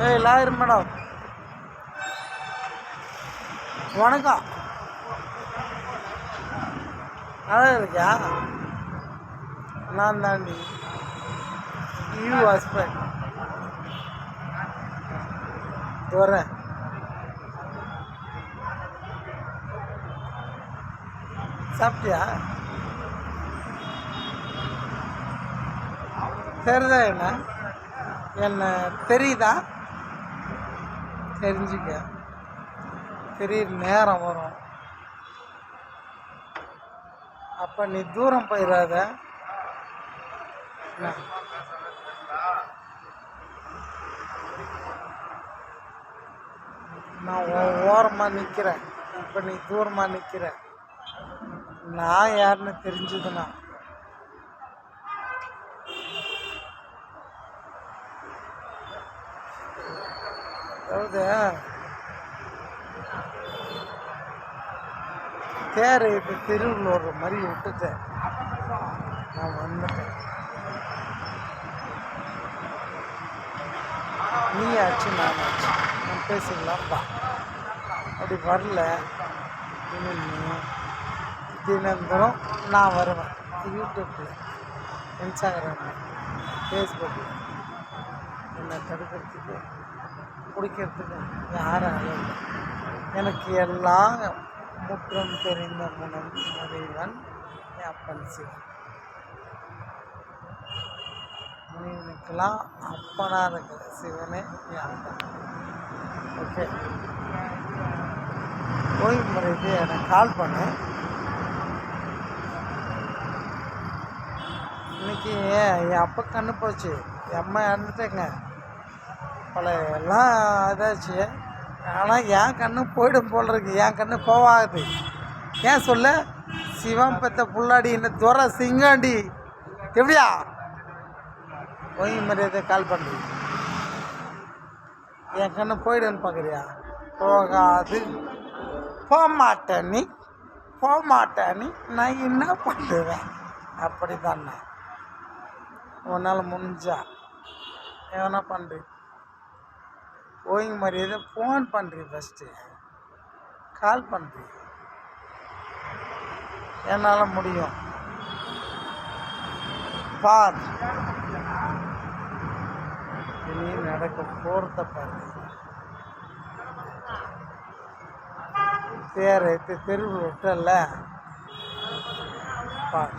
ஏய் lawyer madam வணக்கம். நல்லா இருக்கியா? நான் தாண்டி யூ ஹஸ்பண்ட் வரேன். சாப்பிட்டியா? தெரியுதா? என்ன தெரியுதா? தெரிஞ்சுக்க. தெரியுற நேரம் வரும். அப்போ நீ தூரம் போயிடாத. நான் ஓரமாக நிற்கிறேன். இப்போ நீ தூரமாக நிற்கிற. நான் யாருன்னு தெரிஞ்சுதுண்ணா அதாவது தேரை இப்போ தெருவில் ஓடுற மாதிரி விட்டுட்டேன். நான் வந்துட்டேன். நீ ஆச்சு நான் ஆச்சு நான் பேசிக்கலாம்ப்பா. அப்படி வரல தினந்தரம் நான் வருவேன். யூடியூப்பில், இன்ஸ்டாகிராமில், ஃபேஸ்புக்கில் என்னை தடுக்கிறதுக்கு பிடிக்கிறதுக்கு யாரும் இல்லை. எனக்கு எல்லாம் முற்றம் தெரிந்த முறைவன் என் அப்பன் சிவன். முனிவனுக்கெல்லாம் அப்பனாக இருக்கிற சிவனே என் அப்பன். ஓகே, ஓய்வு முறைக்கு எனக்கு கால் பண்ணு. இன்னைக்கு என் அப்பா கண்ணு போச்சு. என் அம்மா இறந்துட்டேங்க. பல எல்லாம் இதாச்சு. ஆனால் என் கண்ணு போயிடும் போல் இருக்கு. என் கண்ணு போவாது. ஏன் சொல்ல? சிவன் பெத்த புள்ளாடி என்ன துறை சிங்காண்டி. எப்படியா ஓய்வு மரியாதை கால் பண்ணுறீங்க? என் கண்ணு போயிடுன்னு பார்க்குறியா? போகாது. போகமாட்டேன் நீ, போகமாட்டேன் நீ. நான் என்ன பண்ணுவேன்? அப்படி தானே உன்னால் முடிஞ்சா எவனா பண்ணுறி. ஓய்வு மரியாதை ஃபோன் பண்ணுறி. First call பண்ணுறி. என்னால் முடியும். பார், இனி நடக்க போகிறத பாரு. தேரை தெருவில் விட்டல பார்.